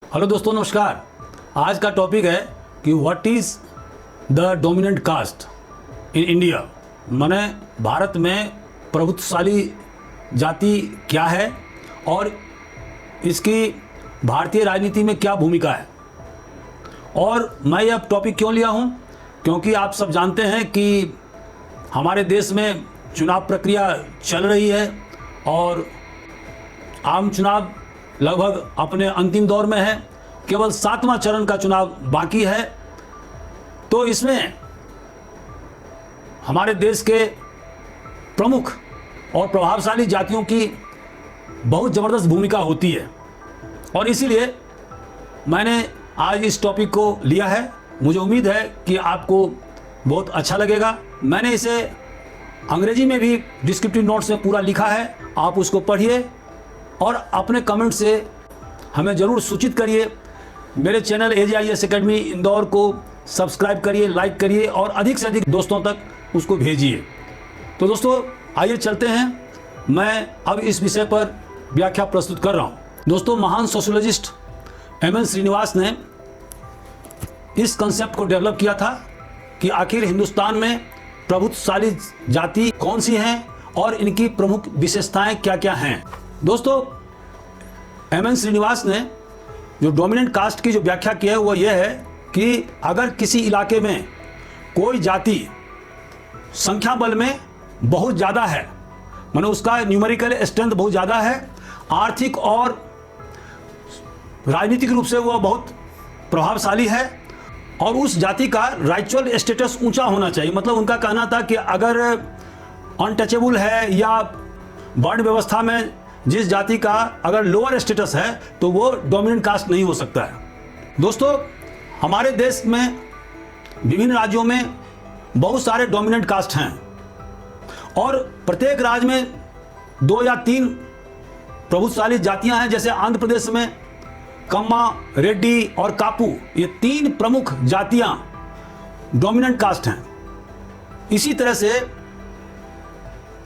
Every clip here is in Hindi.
हेलो दोस्तों, नमस्कार। आज का टॉपिक है कि what is the dominant caste in India. माने भारत में प्रभुत्वशाली जाति क्या है और इसकी भारतीय राजनीति में क्या भूमिका है। और मैं यह टॉपिक क्यों लिया हूँ, क्योंकि आप सब जानते हैं कि हमारे देश में चुनाव प्रक्रिया चल रही है और आम चुनाव लगभग अपने अंतिम दौर में है। केवल 7वां चरण का चुनाव बाकी है। तो इसमें हमारे देश के प्रमुख और प्रभावशाली जातियों की बहुत ज़बरदस्त भूमिका होती है और इसीलिए मैंने आज इस टॉपिक को लिया है। मुझे उम्मीद है कि आपको बहुत अच्छा लगेगा। मैंने इसे अंग्रेजी में भी डिस्क्रिप्टिव नोट्स में पूरा लिखा है, आप उसको पढ़िए और अपने कमेंट से हमें ज़रूर सूचित करिए। मेरे चैनल AJIS एकेडमी इंदौर को सब्सक्राइब करिए, लाइक करिए और अधिक से अधिक दोस्तों तक उसको भेजिए। तो दोस्तों आइए चलते हैं, मैं अब इस विषय पर व्याख्या प्रस्तुत कर रहा हूँ। दोस्तों, महान सोशियोलॉजिस्ट MN श्रीनिवास ने इस कंसेप्ट को डेवलप किया था कि आखिर हिंदुस्तान में प्रभुत्वशाली जाति कौन सी हैं और इनकी प्रमुख विशेषताएं क्या क्या हैं। दोस्तों, MN श्रीनिवास ने जो डोमिनेंट कास्ट की जो व्याख्या की है वो ये है कि अगर किसी इलाके में कोई जाति संख्या बल में बहुत ज़्यादा है, माने उसका न्यूमेरिकल स्ट्रेंथ बहुत ज़्यादा है, आर्थिक और राजनीतिक रूप से वो बहुत प्रभावशाली है और उस जाति का राइचुअल स्टेटस ऊंचा होना चाहिए। मतलब उनका कहना था कि अगर अनटचेबल है या वर्ण व्यवस्था में जिस जाति का अगर लोअर स्टेटस है तो वो डोमिनेंट कास्ट नहीं हो सकता है। दोस्तों, हमारे देश में विभिन्न राज्यों में बहुत सारे डोमिनेंट कास्ट हैं और प्रत्येक राज्य में 2 या 3 प्रभुत्वशाली जातियां हैं। जैसे आंध्र प्रदेश में कम्मा, रेड्डी और कापू, ये 3 प्रमुख जातियां डोमिनेंट कास्ट हैं। इसी तरह से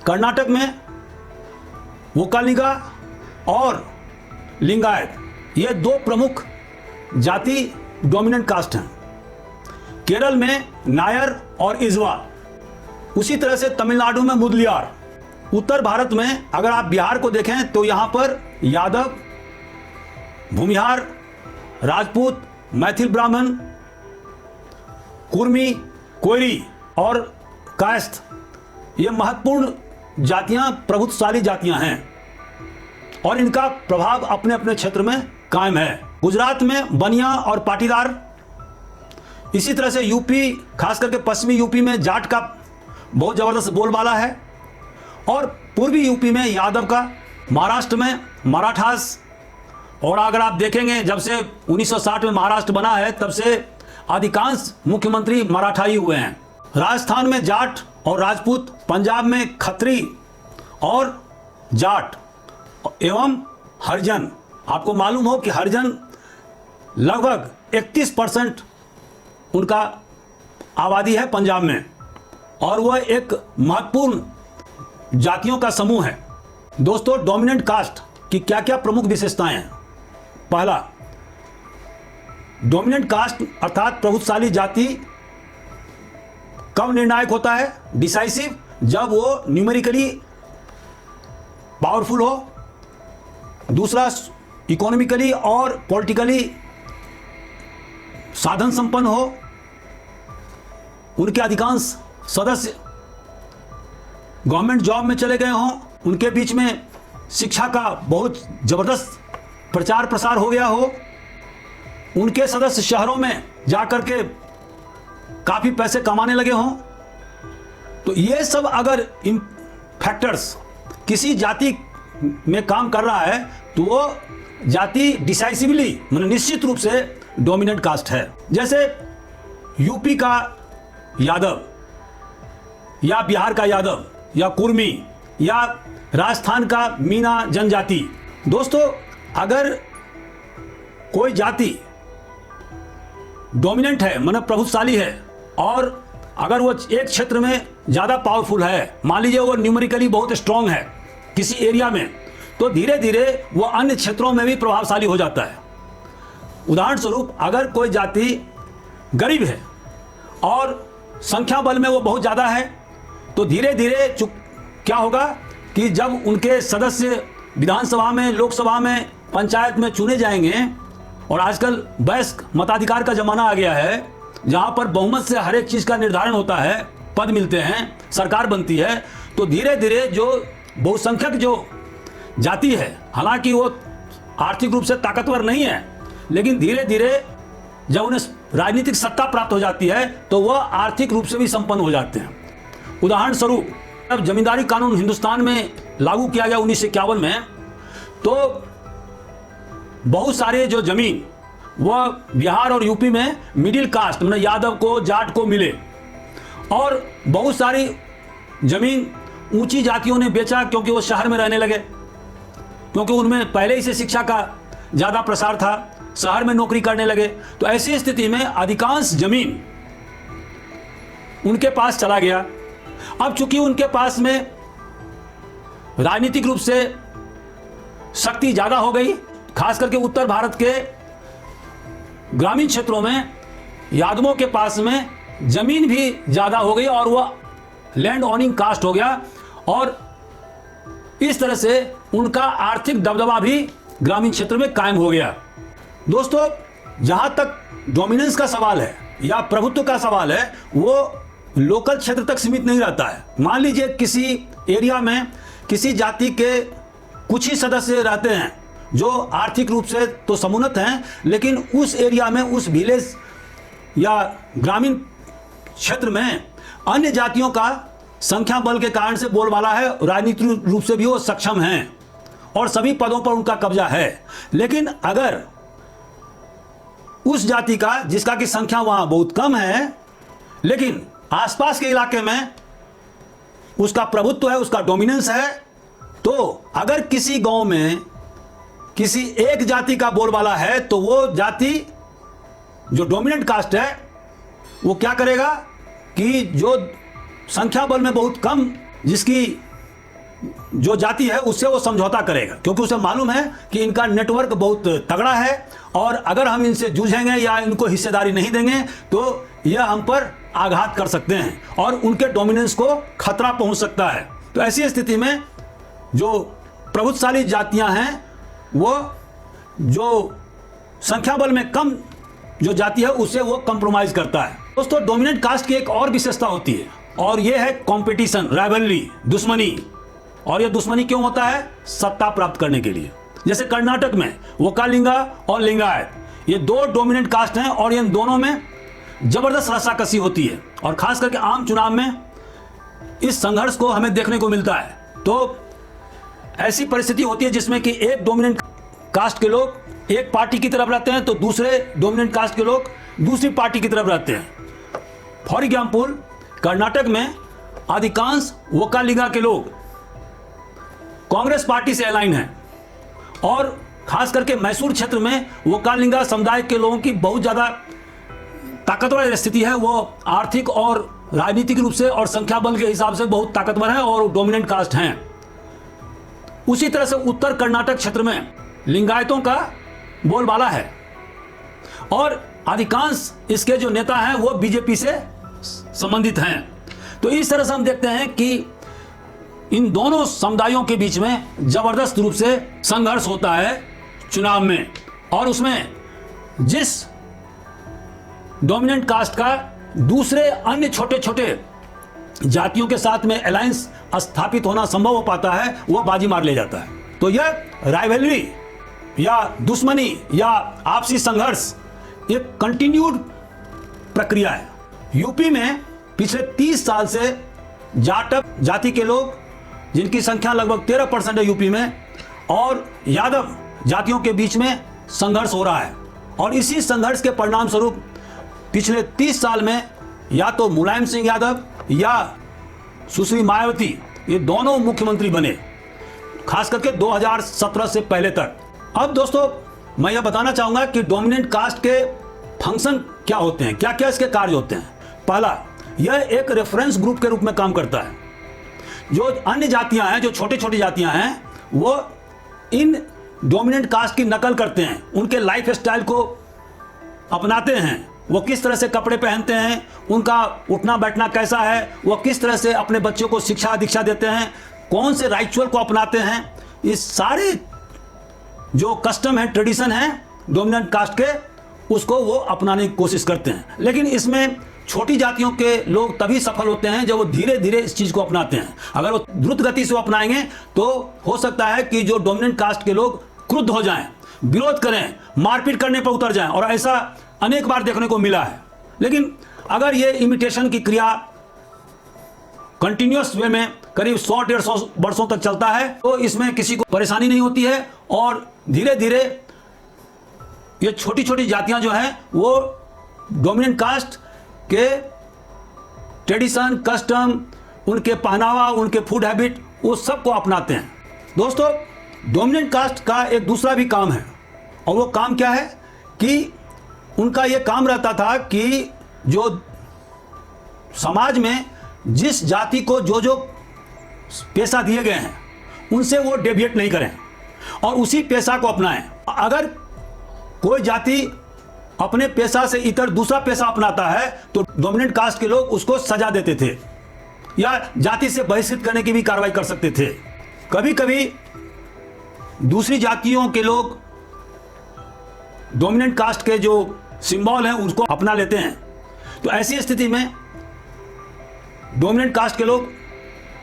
कर्नाटक में वोकालिगा और लिंगायत, ये 2 प्रमुख जाति डोमिनेंट कास्ट हैं। केरल में नायर और इजवा, उसी तरह से तमिलनाडु में मुदलियार। उत्तर भारत में अगर आप बिहार को देखें तो यहाँ पर यादव, भूमिहार, राजपूत, मैथिल ब्राह्मण, कुर्मी, कोयरी और कायस्थ, ये महत्वपूर्ण जातियां प्रभुत्वशाली जातियां हैं और इनका प्रभाव अपने अपने क्षेत्र में कायम है। गुजरात में बनिया और पाटीदार, इसी तरह से यूपी, खास करके पश्चिमी यूपी में जाट का बहुत ज़बरदस्त बोलबाला है और पूर्वी यूपी में यादव का, महाराष्ट्र में मराठास। और अगर आप देखेंगे जब से 1960 में महाराष्ट्र बना है तब से अधिकांश मुख्यमंत्री मराठाई हुए हैं। राजस्थान में जाट और राजपूत, पंजाब में खत्री और जाट एवं हरिजन। आपको मालूम हो कि हरिजन लगभग 31% उनका आबादी है पंजाब में और वह एक महत्वपूर्ण जातियों का समूह है। दोस्तों, डोमिनेंट कास्ट की क्या क्या प्रमुख विशेषताएं हैं। पहला, डोमिनेंट कास्ट अर्थात प्रभुत्वशाली जाति कब निर्णायक होता है, डिसाइसिव, जब वो न्यूमेरिकली पावरफुल हो। दूसरा, इकोनॉमिकली और पॉलिटिकली साधन संपन्न हो, उनके अधिकांश सदस्य गवर्नमेंट जॉब में चले गए हों, उनके बीच में शिक्षा का बहुत जबरदस्त प्रचार प्रसार हो गया हो, उनके सदस्य शहरों में जाकर के काफ़ी पैसे कमाने लगे हों। तो ये सब अगर इन फैक्टर्स किसी जाति में काम कर रहा है तो वो जाति डिसाइसिवली, मतलब निश्चित रूप से डोमिनेंट कास्ट है। जैसे यूपी का यादव या बिहार का यादव या कुर्मी या राजस्थान का मीना जनजाति। दोस्तों, अगर कोई जाति डोमिनेंट है, मतलब प्रभुत्वशाली है और अगर वो एक क्षेत्र में ज़्यादा पावरफुल है, मान लीजिए वो न्यूमेरिकली बहुत स्ट्रांग है किसी एरिया में, तो धीरे धीरे वो अन्य क्षेत्रों में भी प्रभावशाली हो जाता है। उदाहरण स्वरूप अगर कोई जाति गरीब है और संख्या बल में वो बहुत ज़्यादा है, तो धीरे धीरे क्या होगा कि जब उनके सदस्य विधानसभा में, लोकसभा में, पंचायत में चुने जाएंगे, और आजकल वयस्क मताधिकार का ज़माना आ गया है जहाँ पर बहुमत से हर एक चीज़ का निर्धारण होता है, पद मिलते हैं, सरकार बनती है, तो धीरे धीरे जो बहुसंख्यक जो जाति है, हालांकि वो आर्थिक रूप से ताकतवर नहीं है, लेकिन धीरे धीरे जब उन्हें राजनीतिक सत्ता प्राप्त हो जाती है तो वह आर्थिक रूप से भी संपन्न हो जाते हैं। उदाहरण स्वरूप जब जमींदारी कानून हिंदुस्तान में लागू किया गया 1951 में, तो बहुत सारे जो जमीन वह बिहार और यूपी में मिडिल कास्ट मतलब यादव को, जाट को मिले, और बहुत सारी जमीन ऊंची जातियों ने बेचा क्योंकि वो शहर में रहने लगे, क्योंकि उनमें पहले ही से शिक्षा का ज़्यादा प्रसार था, शहर में नौकरी करने लगे। तो ऐसी स्थिति में अधिकांश जमीन उनके पास चला गया। अब चूंकि उनके पास में राजनीतिक रूप से शक्ति ज़्यादा हो गई, खास करके उत्तर भारत के ग्रामीण क्षेत्रों में यादवों के पास में जमीन भी ज़्यादा हो गई और वह लैंड ओनिंग कास्ट हो गया, और इस तरह से उनका आर्थिक दबदबा भी ग्रामीण क्षेत्र में कायम हो गया। दोस्तों, जहां तक डोमिनेंस का सवाल है या प्रभुत्व का सवाल है, वो लोकल क्षेत्र तक सीमित नहीं रहता है। मान लीजिए किसी एरिया में किसी जाति के कुछ ही सदस्य रहते हैं जो आर्थिक रूप से तो समुन्नत हैं, लेकिन उस एरिया में, उस विलेज या ग्रामीण क्षेत्र में अन्य जातियों का संख्या बल के कारण से बोलबाला है, राजनीतिक रूप से भी वो सक्षम हैं और सभी पदों पर उनका कब्जा है। लेकिन अगर उस जाति का जिसका की संख्या वहां बहुत कम है, लेकिन आसपास के इलाके में उसका प्रभुत्व है, उसका डोमिनेंस है, तो अगर किसी गांव में किसी एक जाति का बोलबाला है तो वो जाति जो डोमिनेंट कास्ट है वो क्या करेगा कि जो संख्या बल में बहुत कम जिसकी जो जाति है उससे वो समझौता करेगा, क्योंकि उसे मालूम है कि इनका नेटवर्क बहुत तगड़ा है और अगर हम इनसे जूझेंगे या इनको हिस्सेदारी नहीं देंगे तो यह हम पर आघात कर सकते हैं और उनके डोमिनेंस को खतरा पहुंच सकता है। तो ऐसी स्थिति में जो प्रभुत्वशाली जातियां हैं वो जो संख्या बल में कम जो जाति है उससे वो कंप्रोमाइज करता है। दोस्तों, डोमिनेंट कास्ट की एक और विशेषता होती है और यह है कंपटीशन, राइवलरी, दुश्मनी। और यह दुश्मनी क्यों होता है? सत्ता प्राप्त करने के लिए। जैसे कर्नाटक में वोकालिंगा और लिंगायत, ये दो डोमिनेंट कास्ट हैं और इन दोनों में जबरदस्त रस्साकसी होती है और खास करके आम चुनाव में इस संघर्ष को हमें देखने को मिलता है। तो ऐसी परिस्थिति होती है जिसमें कि एक डोमिनेंट कास्ट के लोग एक पार्टी की तरफ रहते हैं तो दूसरे डोमिनेंट कास्ट के लोग दूसरी पार्टी की तरफ रहते हैं। फॉर एग्जाम्पल, कर्नाटक में अधिकांश वोकालिंगा के लोग कांग्रेस पार्टी से अलाइन हैं और खास करके मैसूर क्षेत्र में वोकालिंगा समुदाय के लोगों की बहुत ज़्यादा ताकतवर स्थिति है। वो आर्थिक और राजनीतिक रूप से और संख्या बल के हिसाब से बहुत ताकतवर हैं और डोमिनेंट कास्ट हैं। उसी तरह से उत्तर कर्नाटक क्षेत्र में लिंगायतों का बोलबाला है और अधिकांश इसके जो नेता हैं वो बीजेपी से संबंधित हैं। तो इस तरह से हम देखते हैं कि इन दोनों समुदायों के बीच में जबरदस्त रूप से संघर्ष होता है चुनाव में, और उसमें जिस डोमिनेंट कास्ट का दूसरे अन्य छोटे छोटे जातियों के साथ में अलायंस स्थापित होना संभव हो पाता है वो बाजी मार ले जाता है। तो यह राइवलरी या दुश्मनी या आपसी संघर्ष एक कंटिन्यूड प्रक्रिया है। यूपी में पिछले 30 साल से जाटव जाति के लोग, जिनकी संख्या लगभग 13% है यूपी में, और यादव जातियों के बीच में संघर्ष हो रहा है। और इसी संघर्ष के परिणाम स्वरूप पिछले 30 साल में या तो मुलायम सिंह यादव या सुश्री मायावती ये दोनों मुख्यमंत्री बने, खास करके 2017 से पहले तक। अब दोस्तों, मैं यह बताना चाहूंगा कि डोमिनेंट कास्ट के फंक्शन क्या होते हैं, क्या क्या इसके कार्य होते हैं। पहला, यह एक रेफरेंस ग्रुप के रूप में काम करता है। जो अन्य जातियां हैं, जो छोटी छोटी जातियां हैं, वो इन डोमिनेंट कास्ट की नकल करते हैं, उनके लाइफ स्टाइल को अपनाते हैं, वो किस तरह से कपड़े पहनते हैं, उनका उठना बैठना कैसा है, वो किस तरह से अपने बच्चों को शिक्षा दीक्षा देते हैं, कौन से राइचुअल को अपनाते हैं, इस सारे जो कस्टम है, ट्रेडिशन है डोमिनेंट कास्ट के, उसको वो अपनाने की कोशिश करते हैं। लेकिन इसमें छोटी जातियों के लोग तभी सफल होते हैं जब वो धीरे धीरे इस चीज़ को अपनाते हैं। अगर वो द्रुत गति से अपनाएंगे तो हो सकता है कि जो डोमिनेंट कास्ट के लोग क्रुद्ध हो जाएं, विरोध करें, मारपीट करने पर उतर जाएं, और ऐसा अनेक बार देखने को मिला है। लेकिन अगर ये इमिटेशन की क्रिया कंटिन्यूअस वे में करीब 100-150 वर्षों तक चलता है तो इसमें किसी को परेशानी नहीं होती है, और धीरे धीरे ये छोटी छोटी जातियां जो हैं वो डोमिनेंट कास्ट के ट्रेडिशन, कस्टम, उनके पहनावा, उनके फूड हैबिट, वो सब को अपनाते हैं। दोस्तों, डोमिनेंट कास्ट का एक दूसरा भी काम है, और वो काम क्या है कि उनका ये काम रहता था कि जो समाज में जिस जाति को जो जो पेशा दिए गए हैं उनसे वो डेविएट नहीं करें और उसी पेशा को अपनाएं। अगर कोई जाति अपने पेशा से इतर दूसरा पेशा अपनाता है तो डोमिनेंट कास्ट के लोग उसको सजा देते थे या जाति से बहिष्कृत करने की भी कार्रवाई कर सकते थे। कभी कभी दूसरी जातियों के लोग डोमिनेंट कास्ट के जो सिंबल हैं उसको अपना लेते हैं, तो ऐसी स्थिति में डोमिनेंट कास्ट के लोग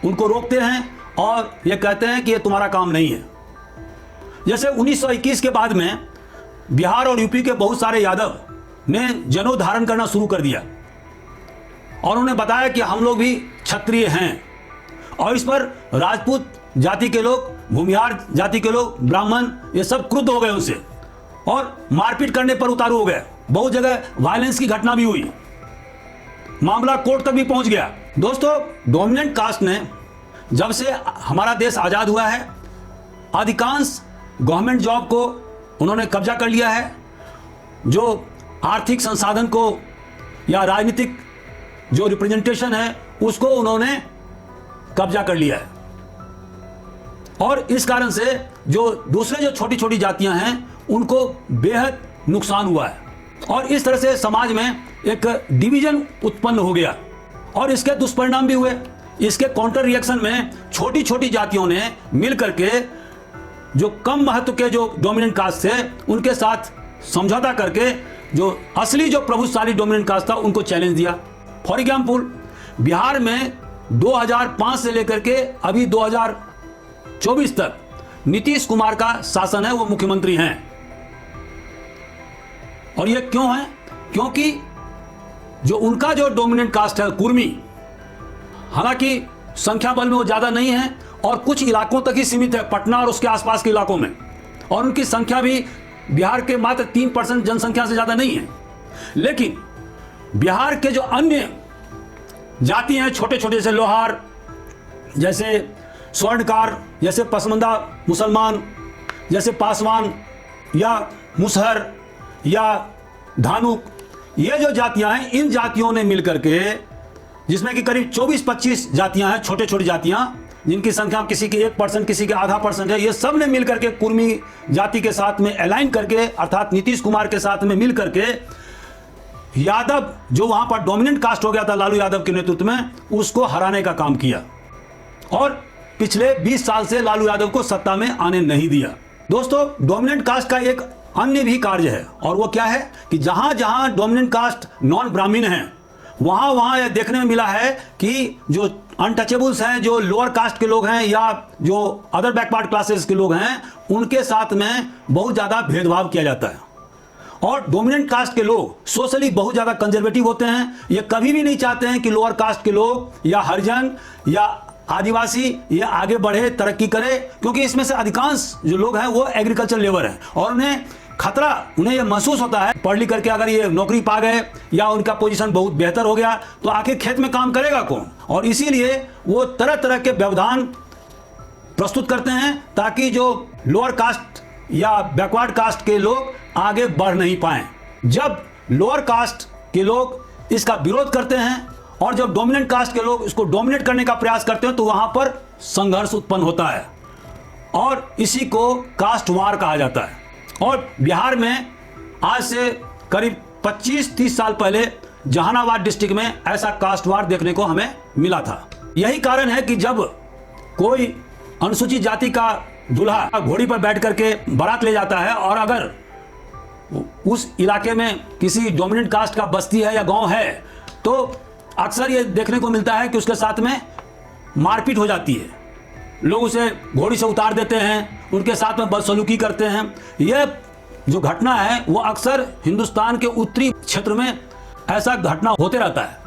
उनको रोकते हैं और ये कहते हैं कि ये तुम्हारा काम नहीं है। जैसे 1921 के बाद में बिहार और यूपी के बहुत सारे यादव ने जनेऊ धारण करना शुरू कर दिया और उन्हें बताया कि हम लोग भी क्षत्रिय हैं, और इस पर राजपूत जाति के लोग, भूमिहार जाति के लोग, ब्राह्मण, ये सब क्रुद्ध हो गए उनसे और मारपीट करने पर उतारू हो गए। बहुत जगह वायलेंस की घटना भी हुई, मामला कोर्ट तक भी पहुंच गया। दोस्तों, डोमिनेंट कास्ट ने जब से हमारा देश आज़ाद हुआ है अधिकांश गवर्नमेंट जॉब को उन्होंने कब्जा कर लिया है। जो आर्थिक संसाधन को या राजनीतिक जो रिप्रेजेंटेशन है उसको उन्होंने कब्जा कर लिया है, और इस कारण से जो दूसरे जो छोटी छोटी जातियां हैं उनको बेहद नुकसान हुआ है, और इस तरह से समाज में एक डिवीजन उत्पन्न हो गया और इसके दुष्परिणाम भी हुए। इसके काउंटर रिएक्शन में छोटी छोटी जातियों ने मिल करके जो कम महत्व के जो डोमिनेंट कास्ट थे उनके साथ समझौता करके जो असली जो प्रभुशाली डोमिनेंट कास्ट था उनको चैलेंज दिया। फॉर एग्जाम्पल, बिहार में 2005 से लेकर के अभी 2024 तक नीतीश कुमार का शासन है, वो मुख्यमंत्री हैं। और ये क्यों है? क्योंकि जो उनका जो डोमिनेंट कास्ट है कुर्मी, हालांकि संख्या बल में वो ज्यादा नहीं है और कुछ इलाकों तक ही सीमित है, पटना और उसके आसपास के इलाकों में, और उनकी संख्या भी बिहार के मात्र 3% जनसंख्या से ज्यादा नहीं है। लेकिन बिहार के जो अन्य जाति हैं, छोटे छोटे से लोहार, जैसे स्वर्णकार, जैसे पसमंदा मुसलमान, जैसे पासवान या मुसहर या धानुक, ये जो जातियां हैं, इन जातियों ने मिलकर के, जिसमें कि करीब 24-25 जातियां हैं, छोटे छोटी जातियां जिनकी संख्या किसी की 1%, किसी की आधा % है, ये सब ने मिलकर के कुर्मी जाति के साथ में अलाइन करके, अर्थात नीतीश कुमार के साथ में मिल करके यादव जो वहां पर डोमिनेंट कास्ट हो गया था लालू यादव के नेतृत्व में, उसको हराने का काम किया और पिछले 20 साल से लालू यादव को सत्ता में आने नहीं दिया। दोस्तों, डोमिनेंट कास्ट का एक अन्य भी कार्य है, और वो क्या है कि जहां जहां डोमिनेंट कास्ट नॉन ब्राह्मीण हैं वहां वहां यह देखने में मिला है कि जो अनटचेबल्स हैं, जो लोअर कास्ट के लोग हैं या जो अदर बैकवर्ड क्लासेस के लोग हैं, उनके साथ में बहुत ज़्यादा भेदभाव किया जाता है। और डोमिनेंट कास्ट के लोग सोशली बहुत ज़्यादा कंजर्वेटिव होते हैं। ये कभी भी नहीं चाहते हैं कि लोअर कास्ट के लोग या हरिजन या आदिवासी ये आगे बढ़े, तरक्की करे, क्योंकि इसमें से अधिकांश जो लोग हैं वो एग्रीकल्चर लेबर हैं और उन्हें खतरा, उन्हें यह महसूस होता है पढ़ लिख करके अगर ये नौकरी पा गए या उनका पोजीशन बहुत बेहतर हो गया तो आखिर खेत में काम करेगा कौन, और इसीलिए वो तरह तरह के व्यवधान प्रस्तुत करते हैं ताकि जो लोअर कास्ट या बैकवर्ड कास्ट के लोग आगे बढ़ नहीं पाए। जब लोअर कास्ट के लोग इसका विरोध करते हैं और जब डोमिनेंट कास्ट के लोग इसको डोमिनेट करने का प्रयास करते हैं तो वहां पर संघर्ष उत्पन्न होता है और इसी को कास्ट वार कहा जाता है। और बिहार में आज से करीब 25-30 साल पहले जहानाबाद डिस्ट्रिक्ट में ऐसा कास्ट वार देखने को हमें मिला था। यही कारण है कि जब कोई अनुसूचित जाति का दूल्हा घोड़ी पर बैठ करके बारात ले जाता है और अगर उस इलाके में किसी डोमिनेंट कास्ट का बस्ती है या गांव है तो अक्सर ये देखने को मिलता है कि उसके साथ में मारपीट हो जाती है। लोग उसे घोड़ी से उतार देते हैं, उनके साथ में बदसलूकी करते हैं। यह जो घटना है वो अक्सर हिंदुस्तान के उत्तरी क्षेत्र में ऐसा घटना होते रहता है।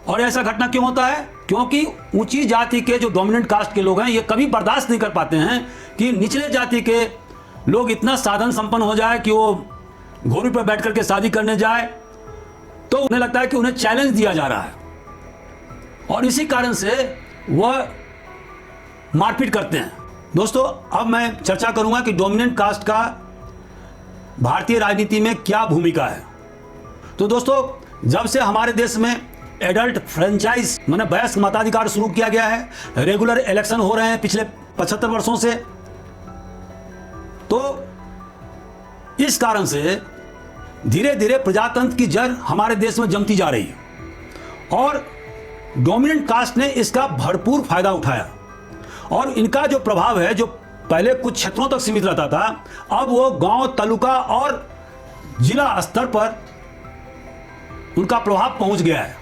और ऐसा घटना क्यों होता है? क्योंकि ऊंची जाति के जो डोमिनेंट कास्ट के लोग हैं ये कभी बर्दाश्त नहीं कर पाते हैं कि निचले जाति के लोग इतना साधन संपन्न हो जाए कि वो घोड़ी पर बैठ करके शादी करने जाए, तो उन्हें लगता है कि उन्हें चैलेंज दिया जा रहा है और इसी कारण से वह मारपीट करते हैं। दोस्तों, अब मैं चर्चा करूंगा कि डोमिनेंट कास्ट का भारतीय राजनीति में क्या भूमिका है। तो दोस्तों, जब से हमारे देश में एडल्ट फ्रेंचाइज माने वयस्क मताधिकार शुरू किया गया है, रेगुलर इलेक्शन हो रहे हैं पिछले 75 वर्षों से, तो इस कारण से धीरे धीरे प्रजातंत्र की जड़ हमारे देश में जमती जा रही है और डोमिनेंट कास्ट ने इसका भरपूर फायदा उठाया और इनका जो प्रभाव है, जो पहले कुछ क्षेत्रों तक सीमित रहता था, अब वो गांव, तालुका और जिला स्तर पर उनका प्रभाव पहुंच गया है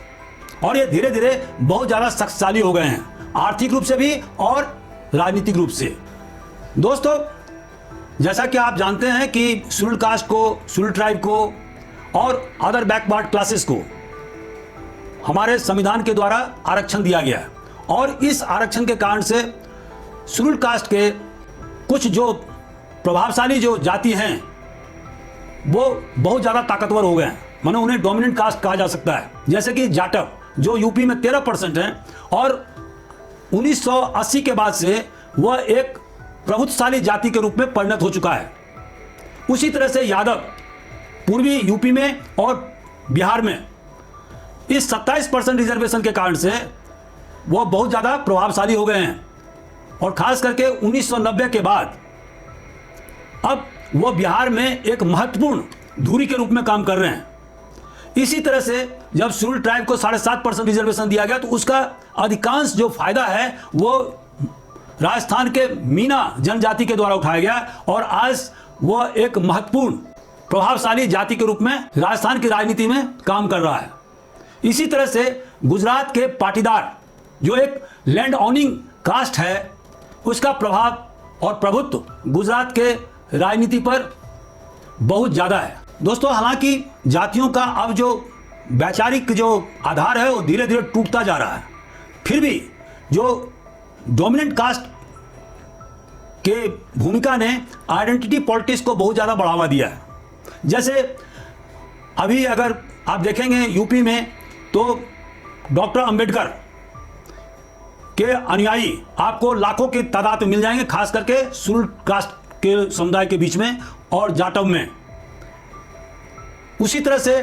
और ये धीरे धीरे बहुत ज्यादा शक्तिशाली हो गए हैं, आर्थिक रूप से भी और राजनीतिक रूप से। दोस्तों, जैसा कि आप जानते हैं कि शेड्यूल्ड कास्ट को, शेड्यूल्ड ट्राइब को और अदर बैकवर्ड क्लासेस को हमारे संविधान के द्वारा आरक्षण दिया गया है और इस आरक्षण के कारण से शेड्यूल्ड कास्ट के कुछ जो प्रभावशाली जो जाति हैं वो बहुत ज़्यादा ताकतवर हो गए हैं, मानो उन्हें डोमिनेंट कास्ट कहा जा सकता है। जैसे कि जाटव जो यूपी में 13% हैं और 1980 के बाद से वह एक प्रभुत्वशाली जाति के रूप में परिणत हो चुका है। उसी तरह से यादव पूर्वी यूपी में और बिहार में इस 27% रिजर्वेशन के कारण से वो बहुत ज़्यादा प्रभावशाली हो गए हैं और खास करके 1990 के बाद अब वो बिहार में एक महत्वपूर्ण धुरी के रूप में काम कर रहे हैं। इसी तरह से जब शेड्यूल्ड ट्राइब को 7.5% रिजर्वेशन दिया गया तो उसका अधिकांश जो फायदा है वो राजस्थान के मीना जनजाति के द्वारा उठाया गया और आज वो एक महत्वपूर्ण प्रभावशाली जाति के रूप में राजस्थान की राजनीति में काम कर रहा है। इसी तरह से गुजरात के पाटीदार जो एक लैंड ओनिंग कास्ट है, उसका प्रभाव और प्रभुत्व गुजरात के राजनीति पर बहुत ज़्यादा है। दोस्तों, हालांकि जातियों का अब जो वैचारिक जो आधार है वो धीरे धीरे टूटता जा रहा है, फिर भी जो डोमिनेंट कास्ट के भूमिका ने आइडेंटिटी पॉलिटिक्स को बहुत ज़्यादा बढ़ावा दिया है। जैसे अभी अगर आप देखेंगे यूपी में तो डॉक्टर अंबेडकर के अनुयायी आपको लाखों की तादाद में मिल जाएंगे, खास करके शेड्यूल्ड कास्ट के समुदाय के बीच में और जाटव में। उसी तरह से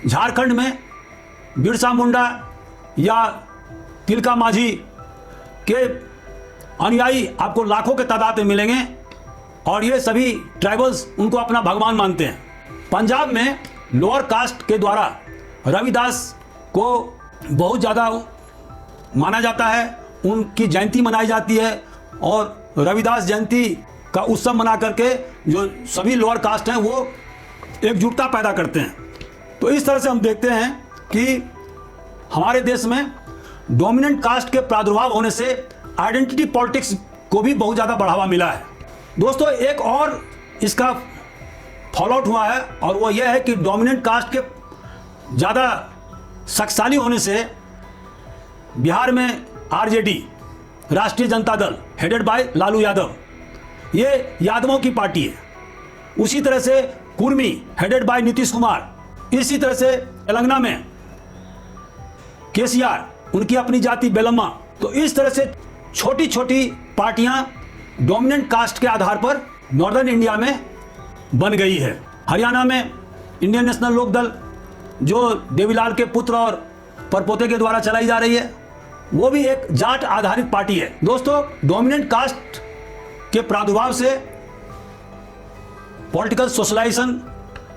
झारखंड में बिरसा मुंडा या तिलका मांझी के अनुयायी आपको लाखों के तादाद में मिलेंगे और ये सभी ट्राइबल्स उनको अपना भगवान मानते हैं। पंजाब में लोअर कास्ट के द्वारा रविदास को बहुत ज़्यादा माना जाता है, उनकी जयंती मनाई जाती है और रविदास जयंती का उत्सव मना करके जो सभी लोअर कास्ट हैं वो एकजुटता पैदा करते हैं। तो इस तरह से हम देखते हैं कि हमारे देश में डोमिनेंट कास्ट के प्रादुर्भाव होने से आइडेंटिटी पॉलिटिक्स को भी बहुत ज़्यादा बढ़ावा मिला है। दोस्तों, एक और इसका फॉलोआउट हुआ है और वो ये है कि डोमिनेंट कास्ट के ज़्यादा शक्तिशाली होने से बिहार में आरजेडी, राष्ट्रीय जनता दल हेडेड बाय लालू यादव, ये यादवों की पार्टी है। उसी तरह से कुर्मी हेडेड बाय नीतीश कुमार, इसी तरह से तेलंगाना में केसीआर, उनकी अपनी जाति बेलम्मा। तो इस तरह से छोटी छोटी पार्टियां डोमिनेंट कास्ट के आधार पर नॉर्दर्न इंडिया में बन गई है। हरियाणा में इंडियन नेशनल लोक दल जो देवीलाल के पुत्र और परपोते के द्वारा चलाई जा रही है, वो भी एक जाट आधारित पार्टी है। दोस्तों, डोमिनेंट कास्ट के प्रादुर्भाव से पॉलिटिकल सोशलाइजेशन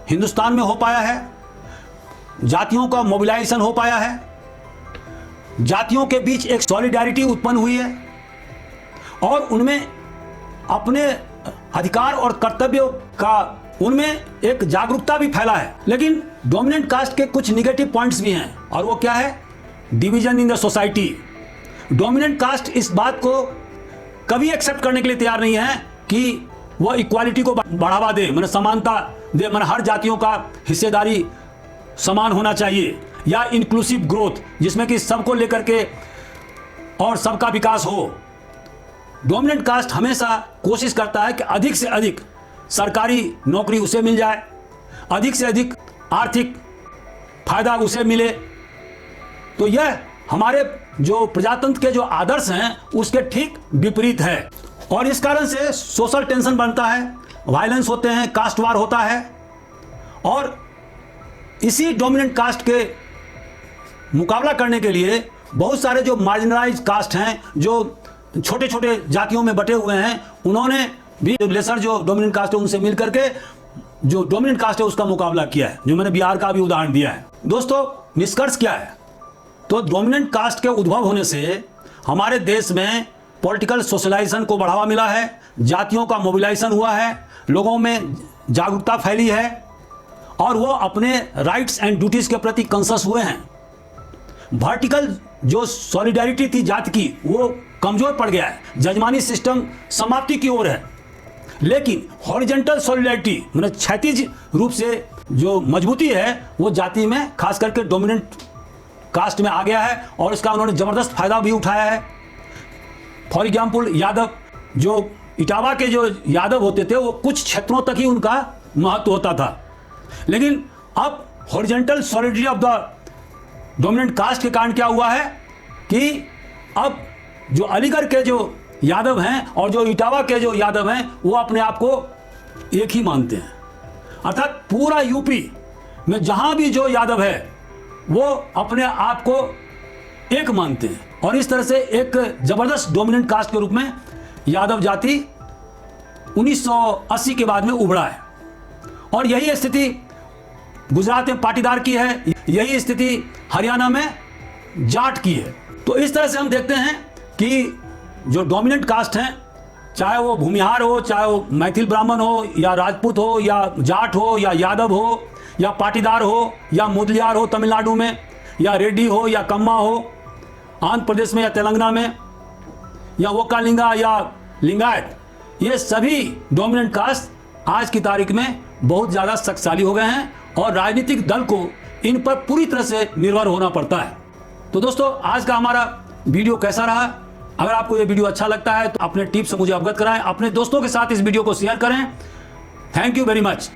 हिंदुस्तान में हो पाया है, जातियों का मोबिलाइजेशन हो पाया है, जातियों के बीच एक सॉलिडारिटी उत्पन्न हुई है और उनमें अपने अधिकार और कर्तव्यों का उनमें एक जागरूकता भी फैला है। लेकिन डोमिनेंट कास्ट के कुछ निगेटिव पॉइंट्स भी हैं और वो क्या है? Division in the society. Dominant caste इस बात को कभी एक्सेप्ट करने के लिए तैयार नहीं है कि वह इक्वालिटी को बढ़ावा दे, मतलब समानता दे, मतलब हर जातियों का हिस्सेदारी समान होना चाहिए, या इंक्लूसिव ग्रोथ जिसमें कि सबको लेकर के और सबका विकास हो। डोमिनेंट कास्ट हमेशा कोशिश करता है कि अधिक से अधिक सरकारी नौकरी उसे मिल जाए, अधिक से अधिक आर्थिक फायदा उसे मिले। तो यह हमारे जो प्रजातंत्र के जो आदर्श हैं उसके ठीक विपरीत है और इस कारण से सोशल टेंशन बनता है, वायलेंस होते हैं, कास्ट वार होता है। और इसी डोमिनेंट कास्ट के मुकाबला करने के लिए बहुत सारे जो मार्जिनलाइज कास्ट हैं, जो छोटे छोटे जातियों में बटे हुए हैं, उन्होंने भी लेसर जो डोमिनेंट कास्ट है उनसे मिल करके जो डोमिनेंट कास्ट है उसका मुकाबला किया है, जो मैंने बिहार का भी उदाहरण दिया है। दोस्तों, निष्कर्ष क्या है? तो डोमिनेंट कास्ट के उद्भव होने से हमारे देश में पॉलिटिकल सोशलाइजेशन को बढ़ावा मिला है, जातियों का मोबिलाइजेशन हुआ है, लोगों में जागरूकता फैली है और वो अपने राइट्स एंड ड्यूटीज के प्रति कॉन्शियस हुए हैं। वर्टिकल जो सॉलिडारिटी थी जाति की वो कमजोर पड़ गया है, जजमानी सिस्टम समाप्ति की ओर है। लेकिन हॉरिजॉन्टल सॉलिडारिटी मतलब क्षैतिज रूप से जो मजबूती है वो जाति में खास करके डोमिनेंट कास्ट में आ गया है और इसका उन्होंने जबरदस्त फायदा भी उठाया है। फॉर एग्जाम्पल, यादव, जो इटावा के जो यादव होते थे वो कुछ क्षेत्रों तक ही उनका महत्व होता था, लेकिन अब horizontal solidity of the dominant caste के कारण क्या हुआ है कि अब जो अलीगढ़ के जो यादव हैं और जो इटावा के जो यादव हैं वो अपने आप को एक ही मानते हैं। अर्थात पूरा यूपी में जहां भी जो यादव है वो अपने आप को एक मानते हैं और इस तरह से एक जबरदस्त डोमिनेंट कास्ट के रूप में यादव जाति 1980 के बाद में उभरा है। और यही स्थिति गुजरात में पाटीदार की है, यही स्थिति हरियाणा में जाट की है। तो इस तरह से हम देखते हैं कि जो डोमिनेंट कास्ट हैं, चाहे वो भूमिहार हो, चाहे वो मैथिल ब्राह्मण हो या राजपूत हो या जाट हो या यादव हो या पाटीदार हो या मुदलियार हो तमिलनाडु में, या रेड्डी हो या कम्मा हो आंध्र प्रदेश में या तेलंगाना में, या वोकालिंगा या लिंगायत, ये सभी डोमिनेंट कास्ट आज की तारीख में बहुत ज़्यादा शक्तिशाली हो गए हैं और राजनीतिक दल को इन पर पूरी तरह से निर्भर होना पड़ता है। तो दोस्तों, आज का हमारा वीडियो कैसा रहा? अगर आपको ये वीडियो अच्छा लगता है तो अपने टिप्स से मुझे अवगत कराएं, अपने दोस्तों के साथ इस वीडियो को शेयर करें। Thank you very much.